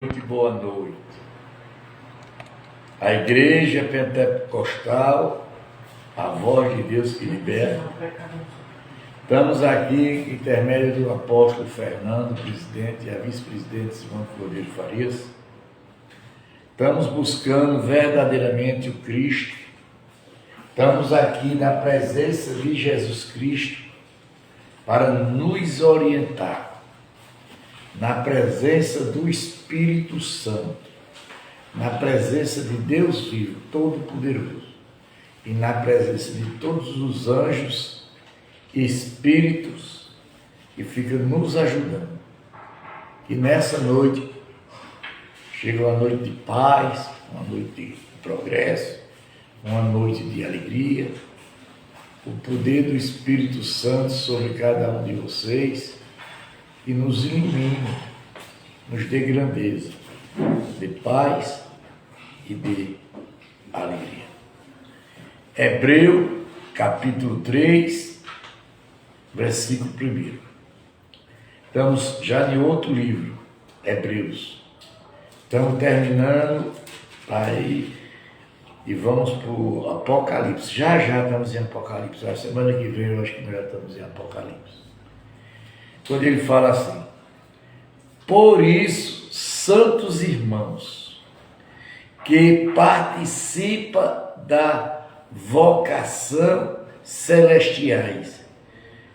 Muito boa noite. A Igreja Pentecostal, a voz de Deus que liberta. Estamos aqui, intermédio do apóstolo Fernando, presidente, e a vice-presidente Simone Floreiro Farias. Estamos buscando verdadeiramente o Cristo. Estamos aqui na presença de Jesus Cristo para nos orientar. Na presença do Espírito Santo, na presença de Deus vivo, Todo-Poderoso, e na presença de todos os anjos e espíritos que ficam nos ajudando. E nessa noite, chega uma noite de paz, uma noite de progresso, uma noite de alegria, o poder do Espírito Santo sobre cada um de vocês, e nos ilumine, nos dê grandeza, de paz e de alegria. Hebreu, capítulo 3, versículo 1. Estamos já em outro livro, Hebreus. Estamos terminando aí e vamos para o Apocalipse. Já estamos em Apocalipse. A semana que vem eu acho que já estamos em Apocalipse. Quando ele fala assim: por isso, santos irmãos, que participa da vocação celestiais,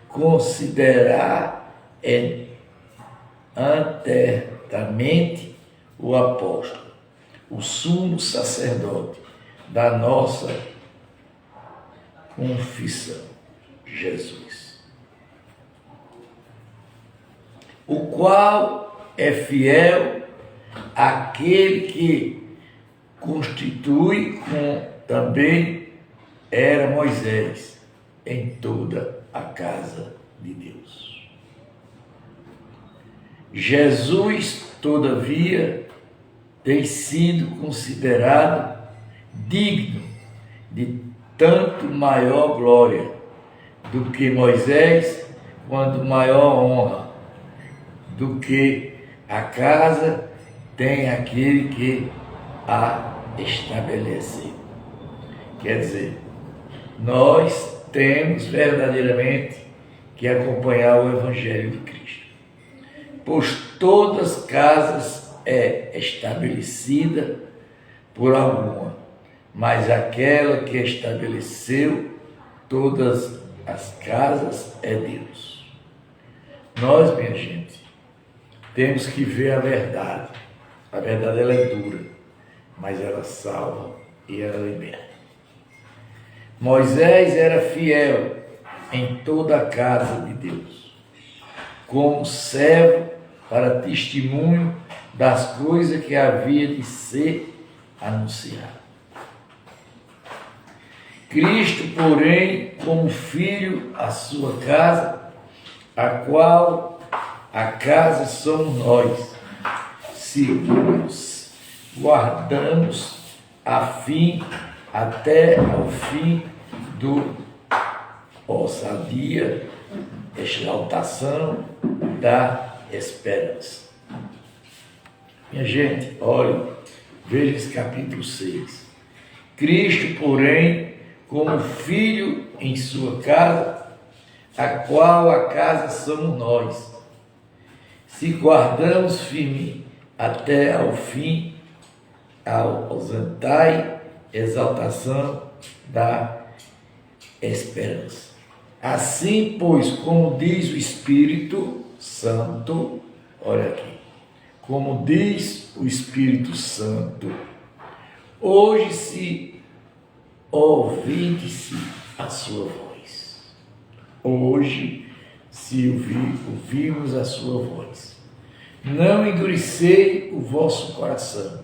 considerar atentamente o apóstolo, o sumo sacerdote da nossa confissão, Jesus, o qual é fiel àquele que constitui como também era Moisés em toda a casa de Deus. Jesus, todavia, tem sido considerado digno de tanto maior glória do que Moisés, quanto maior honra do que a casa tem aquele que a estabeleceu. Quer dizer, nós temos verdadeiramente que acompanhar o Evangelho de Cristo, pois todas as casas é estabelecida por alguma, mas aquela que estabeleceu todas as casas é Deus. Nós, minha gente, temos que ver a verdade. A verdade ela é dura, mas ela salva e ela liberta. Moisés era fiel em toda a casa de Deus, como servo para testemunho das coisas que havia de ser anunciado. Cristo, porém, como filho à sua casa, a qual a casa somos nós, se nos guardamos até ao fim do ousadia, exaltação da esperança. Minha gente, olhe, veja esse capítulo 6. Cristo, porém, como filho em sua casa, a qual a casa somos nós, se guardamos firme até ao fim, ao ousadia, exaltação da esperança. Assim, pois, como diz o Espírito Santo, olha aqui, como diz o Espírito Santo, hoje se ouvides a sua voz. Hoje se ouvimos a sua voz. Não endurecei o vosso coração,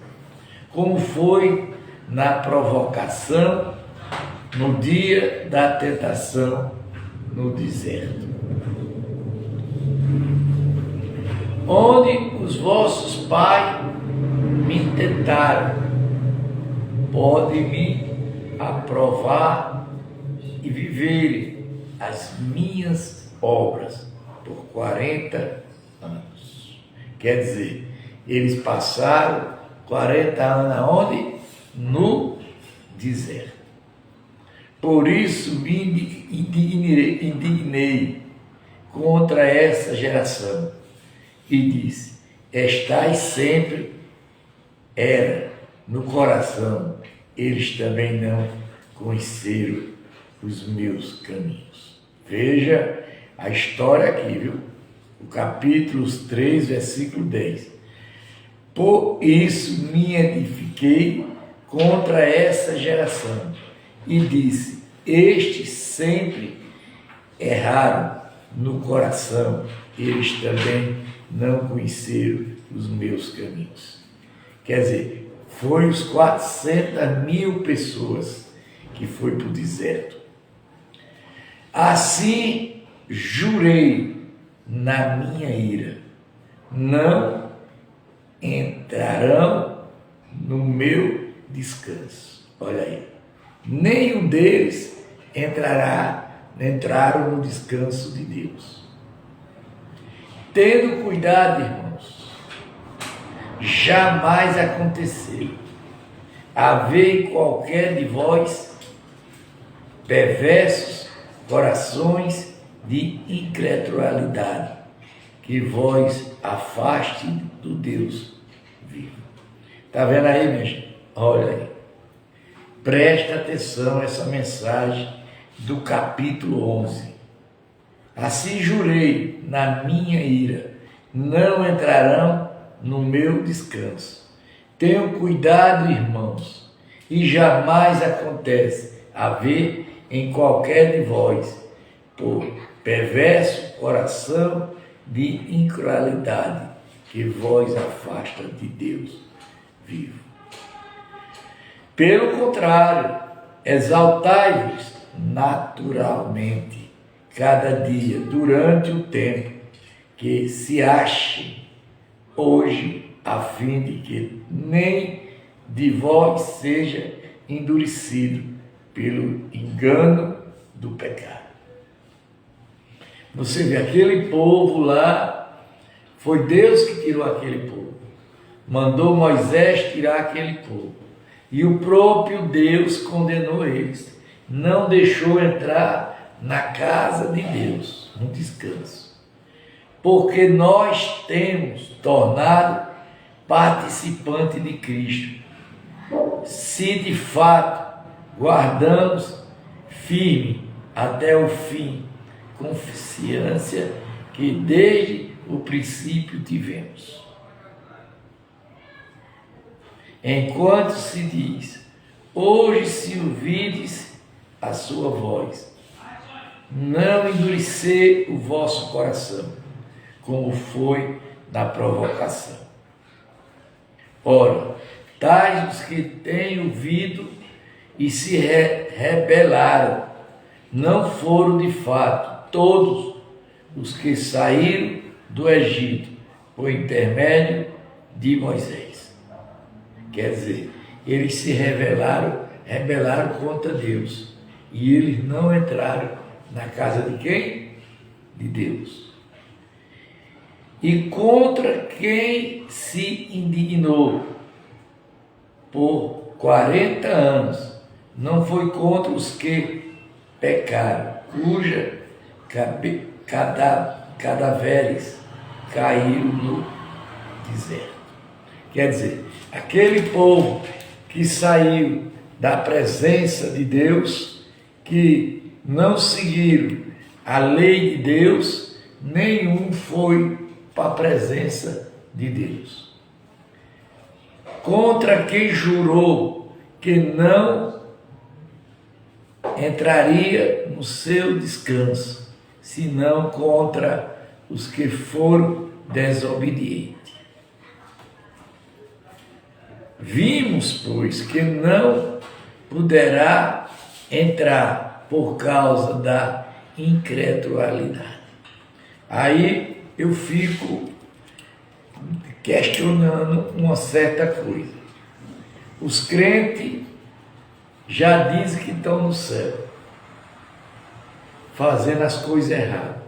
como foi na provocação, no dia da tentação no deserto, onde os vossos pais me tentaram. Pode me aprovar e viver as minhas obras por 40 anos. Quer dizer, Eles passaram 40 anos aonde? No deserto. Por isso me indignei contra essa geração e disse: estais sempre, era no coração, eles também não conheceram os meus caminhos. Veja a história aqui, viu? O capítulo 3, versículo 10. Por isso me edifiquei contra essa geração e disse: estes sempre erraram no coração, eles também não conheceram os meus caminhos. Quer dizer, foi os 400.000 pessoas que foi para o deserto. Assim jurei na minha ira, não entrarão no meu descanso. Olha aí, nenhum deles entraram no descanso de Deus. Tendo cuidado, irmãos, jamais aconteceu haver em qualquer de vós perversos corações de incredulidade, que vós afaste do Deus vivo. Está vendo aí, minha gente? Olha aí. Presta atenção a essa mensagem do capítulo 11. Assim jurei na minha ira, não entrarão no meu descanso. Tenham cuidado, irmãos, e jamais acontece haver em qualquer de vós, por perverso coração de incredulidade, que vós afasta de Deus vivo. Pelo contrário, exaltai-vos naturalmente cada dia, durante o tempo que se ache hoje, a fim de que nem de vós seja endurecido pelo engano do pecado. Você vê, aquele povo lá, foi Deus que tirou aquele povo. Mandou Moisés tirar aquele povo. E o próprio Deus condenou eles. Não deixou entrar na casa de Deus, no descanso. Porque nós temos tornado participante de Cristo, se de fato guardamos firme até o fim confiança que desde o princípio tivemos. Enquanto se diz: hoje se ouvides a sua voz, não endurecer o vosso coração, como foi na provocação. Ora, tais os que têm ouvido e se rebelaram, não foram de fato todos os que saíram do Egito por intermédio de Moisés. Quer dizer, eles se rebelaram contra Deus, e eles não entraram na casa de quem? De Deus. E contra quem se indignou por 40 anos, não foi contra os que pecaram, cuja cadáveres caíram no deserto. Quer dizer, aquele povo que saiu da presença de Deus, que não seguiram a lei de Deus, nenhum foi para a presença de Deus. Contra quem jurou que não entraria no seu descanso, senão contra os que foram desobedientes. Vimos, pois, que não poderá entrar por causa da incredulidade. Aí eu fico questionando uma certa coisa. Os crentes já dizem que estão no céu, fazendo as coisas erradas.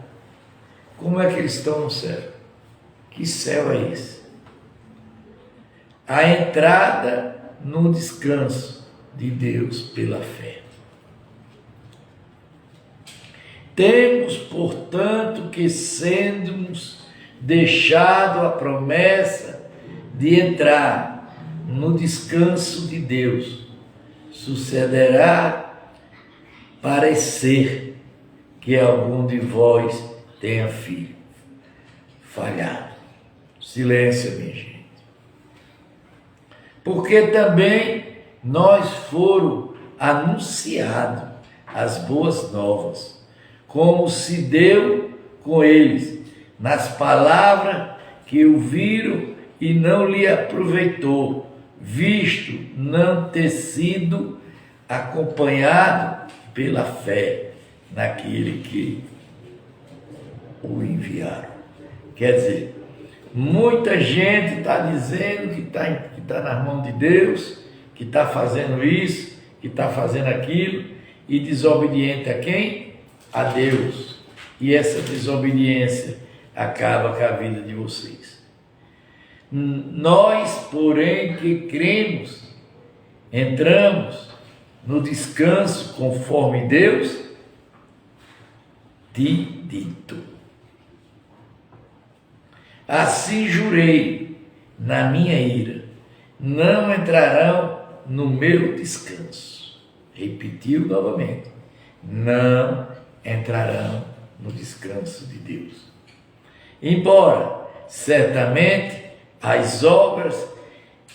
Como é que eles estão no céu? Que céu é esse? a entrada no descanso de Deus pela fé. Temos, portanto, que sendo-nos deixado a promessa de entrar no descanso de Deus, sucederá parecer que algum de vós tenha falhado. Silêncio, minha gente. Porque também nós foram anunciados as boas novas, como se deu com eles, nas palavras que ouviram e não lhe aproveitou, visto não ter sido acompanhado pela fé naquele que o enviaram. Quer dizer, muita gente está dizendo que está nas mãos de Deus, que está fazendo isso, que está fazendo aquilo, e desobediente a quem? A Deus. E essa desobediência acaba com a vida de vocês. Nós, porém, que cremos, entramos no descanso conforme Deus te dito. Assim jurei na minha ira, não entrarão no meu descanso. Repetiu novamente, não entrarão no descanso de Deus. Embora certamente as obras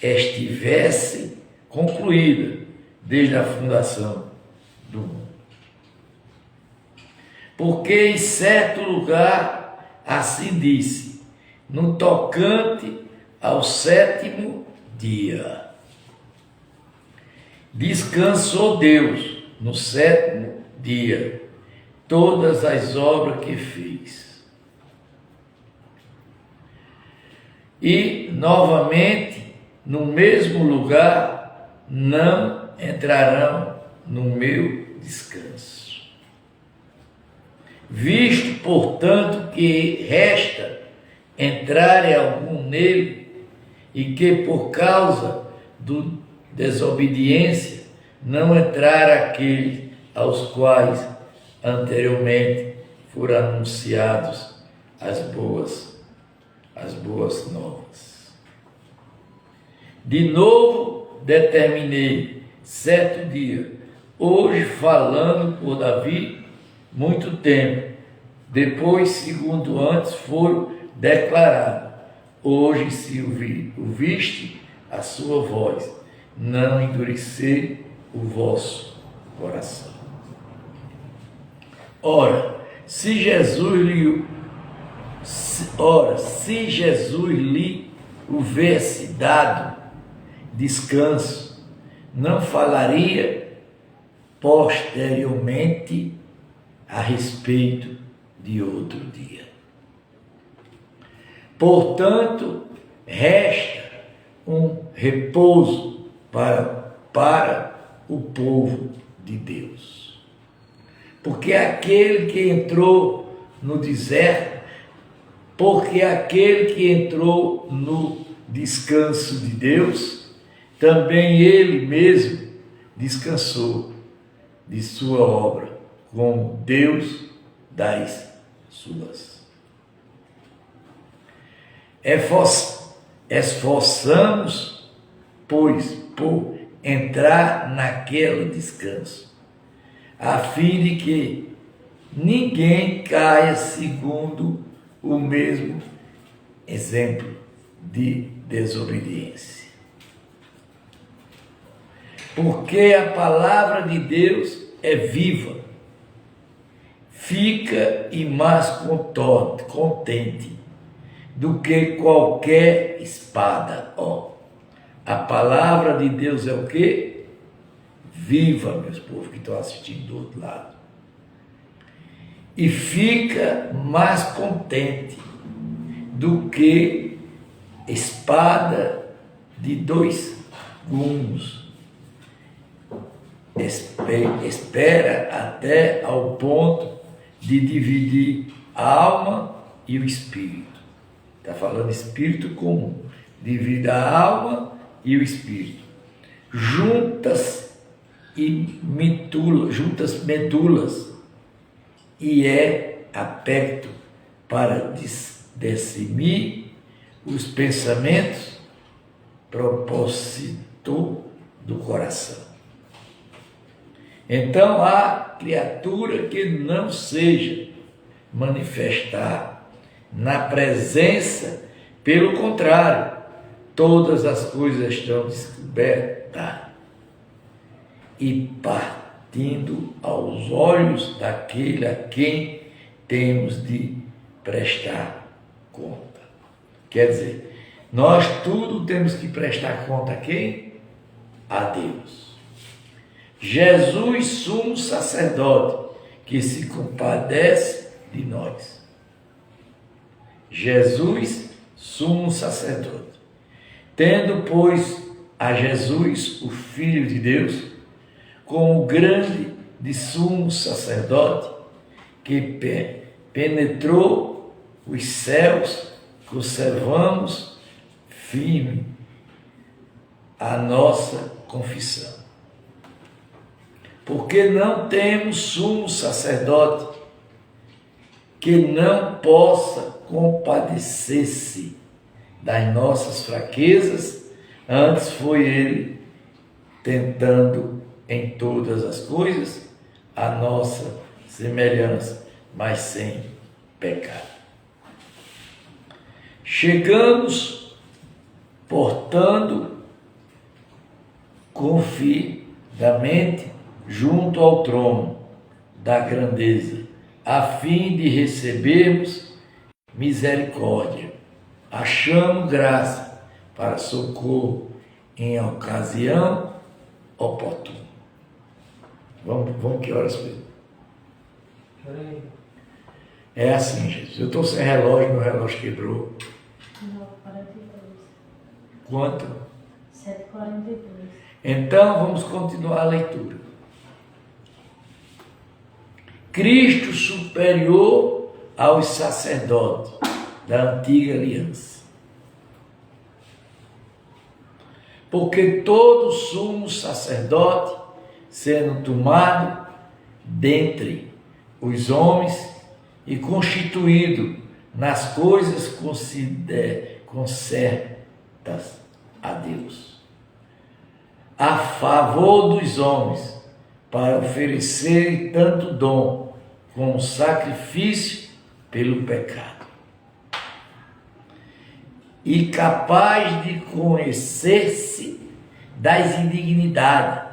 estivessem concluídas desde a fundação do mundo. Porque em certo lugar assim disse, no tocante ao sétimo dia, descansou Deus no sétimo dia todas as obras que fez. E, novamente, no mesmo lugar, não entrarão no meu descanso. Visto, portanto, que resta entrar algum nele, e que por causa do desobediência não entrar aqueles aos quais anteriormente foram anunciados as boas novas. De novo determinei certo dia, hoje falando por Davi muito tempo, depois segundo antes foram declarados, hoje se ouviste a sua voz, não endurecer o vosso coração. Ora, se Jesus lhe houvesse dado descanso, não falaria posteriormente a respeito de outro dia. Portanto, resta um repouso para o povo de Deus. Porque aquele que entrou no deserto, porque aquele que entrou no descanso de Deus, também ele mesmo descansou de sua obra, como Deus das suas. Esforçamos, pois, por entrar naquele descanso, a fim de que ninguém caia segundo o mesmo exemplo de desobediência. Porque a palavra de Deus é viva, fica e mais contente do que qualquer espada. A palavra de Deus é o quê? Viva, meus povos que estão assistindo do outro lado. E fica mais contente do que espada de dois gumes. Espera até ao ponto de dividir a alma e o espírito. Está falando espírito comum. Divide a alma e o espírito, juntas medulas, e é aperto para discernir os pensamentos, propósito do coração. Então, há criatura que não seja manifestar na presença, pelo contrário, todas as coisas estão descobertas e partindo aos olhos daquele a quem temos de prestar conta. Quer dizer, nós tudo temos que prestar conta a quem? A Deus. Jesus, sumo sacerdote, que se compadece de nós. Jesus, sumo sacerdote. Tendo, pois, a Jesus, o Filho de Deus, como grande de sumo sacerdote, que penetrou os céus, conservamos firme a nossa confissão. Porque não temos sumo sacerdote que não possa compadecer-se das nossas fraquezas, antes foi ele tentando em todas as coisas a nossa semelhança, mas sem pecado. Chegamos, portando confiadamente junto ao trono da grandeza, a fim de recebermos misericórdia. Achamos graça para socorro em ocasião oportuna. Vamos que horas, Pedro? É assim, Jesus. Eu estou sem relógio, meu relógio quebrou. 9h42. Quanto? 7h42. Então, vamos continuar a leitura. Cristo superior aos sacerdotes da antiga aliança. Porque todo sumo sacerdote, sendo tomado dentre os homens e constituído nas coisas concertas a Deus, a favor dos homens, para oferecer tanto dom como sacrifício pelo pecado, e capaz de conhecer-se das indignidades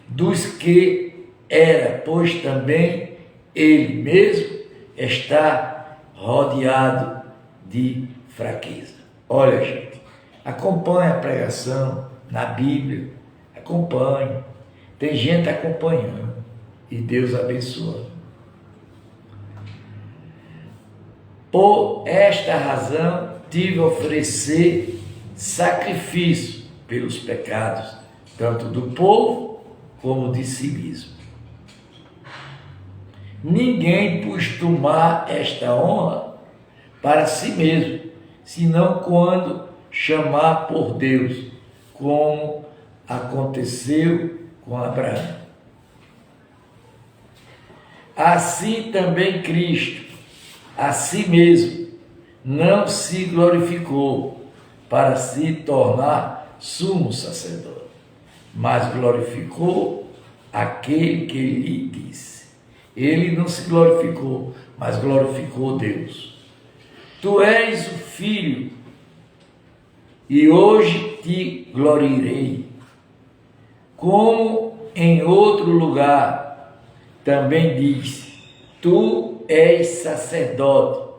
dos que era, pois também ele mesmo está rodeado de fraqueza. Olha, gente, acompanhe a pregação na Bíblia, acompanhe. Tem gente acompanhando e Deus abençoando. Por esta razão, tive a oferecer sacrifício pelos pecados, tanto do povo como de si mesmo. Ninguém pôs tomar esta honra para si mesmo, senão quando chamar por Deus, como aconteceu com Abraão. Assim também Cristo, a si mesmo, não se glorificou para se tornar sumo sacerdote, mas glorificou aquele que lhe disse. Ele não se glorificou, mas glorificou Deus. Tu és o Filho, e hoje te gloriarei. Como em outro lugar também diz, tu és sacerdote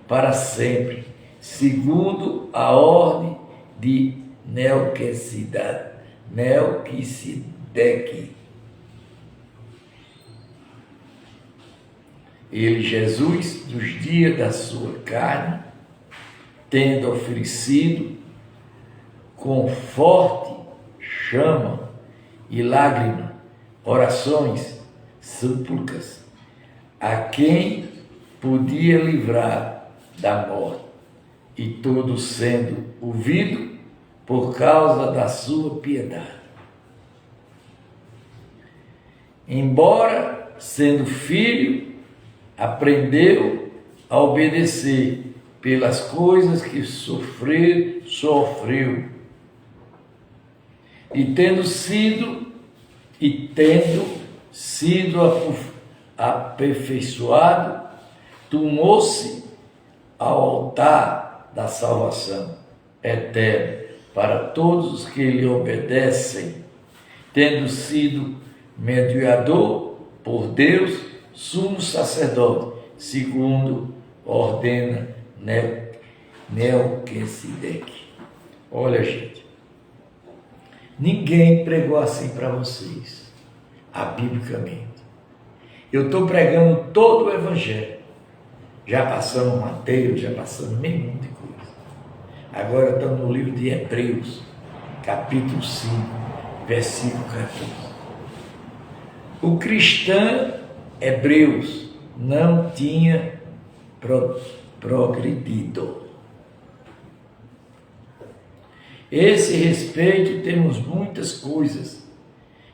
para sempre, segundo a ordem de Melquisedeque. Ele, Jesus, dos dias da sua carne, tendo oferecido com forte chama e lágrima, orações, súplicas, a quem podia livrar da morte, e todo sendo ouvido, por causa da sua piedade. Embora sendo filho, aprendeu a obedecer pelas coisas que sofreu. E tendo sido aperfeiçoado, tomou-se ao altar da salvação eterna para todos os que lhe obedecem, tendo sido mediador por Deus, sumo sacerdote, segundo ordena Melquisedeque. Olha, gente, ninguém pregou assim para vocês, biblicamente. Eu estou pregando todo o Evangelho. Já passamos Mateus, já passamos meio mundo de coisa. Agora estamos no livro de Hebreus, capítulo 5, versículo 14. O cristão Hebreus não tinha progredido. Esse respeito temos muitas coisas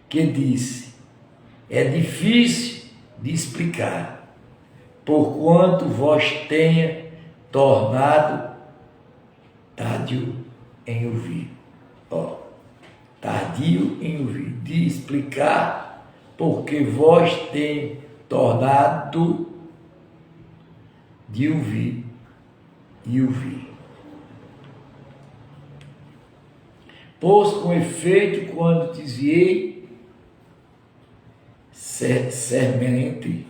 que disse. É difícil de explicar, porquanto vós tenha tornado tardio em ouvir. Tardio em ouvir. De explicar, porque vós tenha tornado de ouvir e ouvir. Pois com efeito, quando desviei, semente,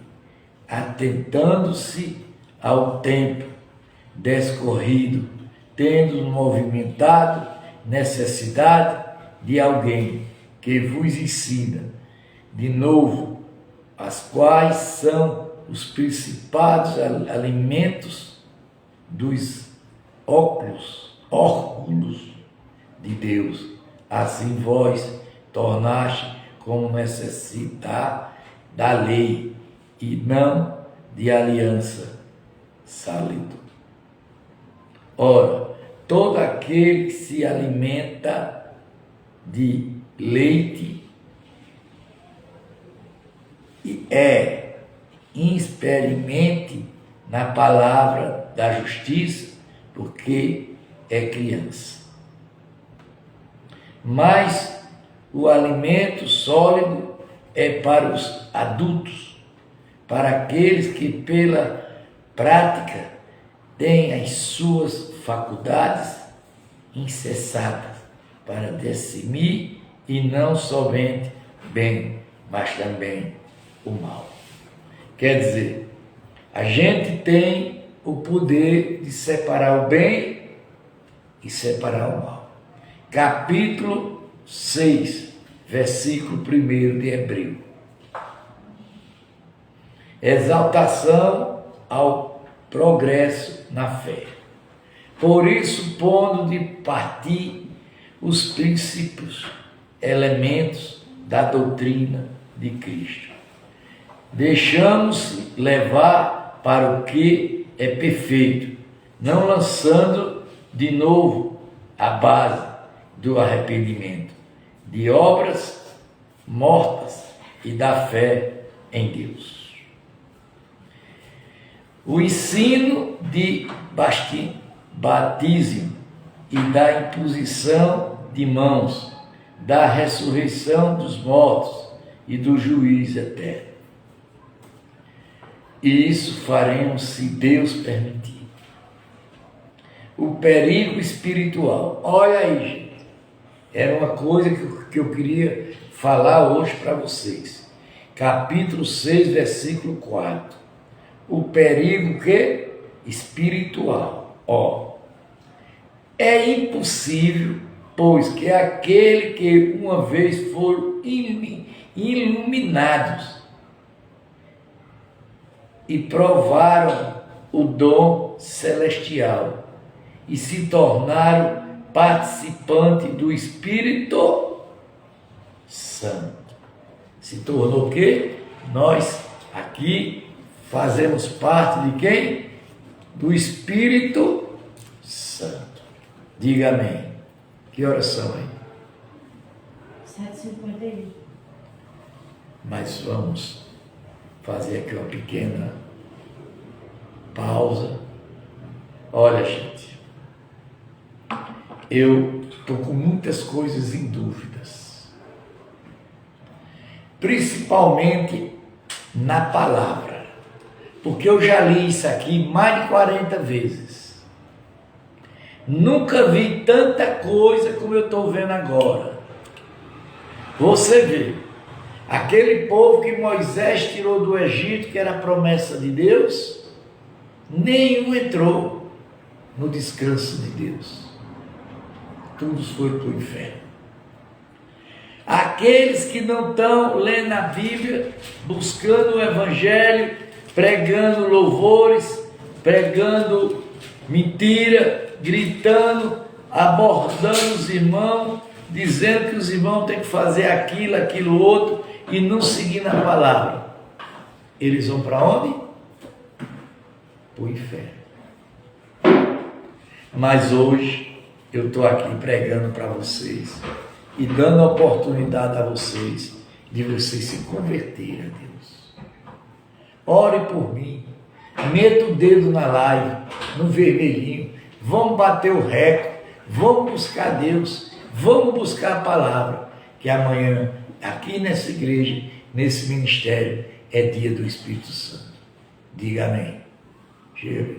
atentando-se ao tempo descorrido, tendo movimentado necessidade de alguém que vos ensina de novo, as quais são os principais alimentos dos óculos de Deus. Assim vós tornaste como necessitar da lei e não de aliança sólido. Ora, todo aquele que se alimenta de leite e experimente na palavra da justiça, porque é criança. Mas o alimento sólido é para os adultos, para aqueles que pela prática têm as suas faculdades incessadas para discernir e não somente bem, mas também o mal. Quer dizer, a gente tem o poder de separar o bem e separar o mal. Capítulo 6, versículo 1 de Hebreu. Exaltação ao progresso na fé. Por isso, pondo de partir os princípios, elementos da doutrina de Cristo, deixamos levar para o que é perfeito, não lançando de novo a base do arrependimento, de obras mortas e da fé em Deus. O ensino de batismo e da imposição de mãos, da ressurreição dos mortos e do juízo eterno. E isso faremos se Deus permitir. O perigo espiritual. Olha aí, gente. Era uma coisa que eu queria falar hoje para vocês. Capítulo 6, versículo 4. O perigo que? Espiritual. É impossível, pois que aquele que uma vez foram iluminados e provaram o dom celestial e se tornaram participante do Espírito Santo. Se tornou o quê? Nós aqui fazemos parte de quem? Do Espírito Santo. Diga amém. Que horas são aí? 7h51. Mas vamos fazer aqui uma pequena pausa. Olha, gente, eu estou com muitas coisas em dúvidas, principalmente na palavra, porque eu já li isso aqui mais de 40 vezes. Nunca vi tanta coisa como eu estou vendo agora. Você vê, aquele povo que Moisés tirou do Egito, que era a promessa de Deus, nenhum entrou no descanso de Deus. Todos foram para o inferno. Aqueles que não estão lendo a Bíblia, buscando o Evangelho, pregando louvores, pregando mentira, gritando, abordando os irmãos, dizendo que os irmãos têm que fazer aquilo, aquilo outro, e não seguindo a palavra. Eles vão para onde? Para o inferno. Mas hoje eu estou aqui pregando para vocês e dando a oportunidade a vocês de vocês se converterem a Deus. Ore por mim, meta o dedo na live, no vermelhinho, vamos bater o recorde, vamos buscar Deus, vamos buscar a palavra, que amanhã, aqui nessa igreja, nesse ministério, é dia do Espírito Santo. Diga amém. Que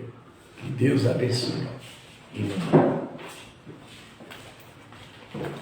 Deus abençoe. Amém.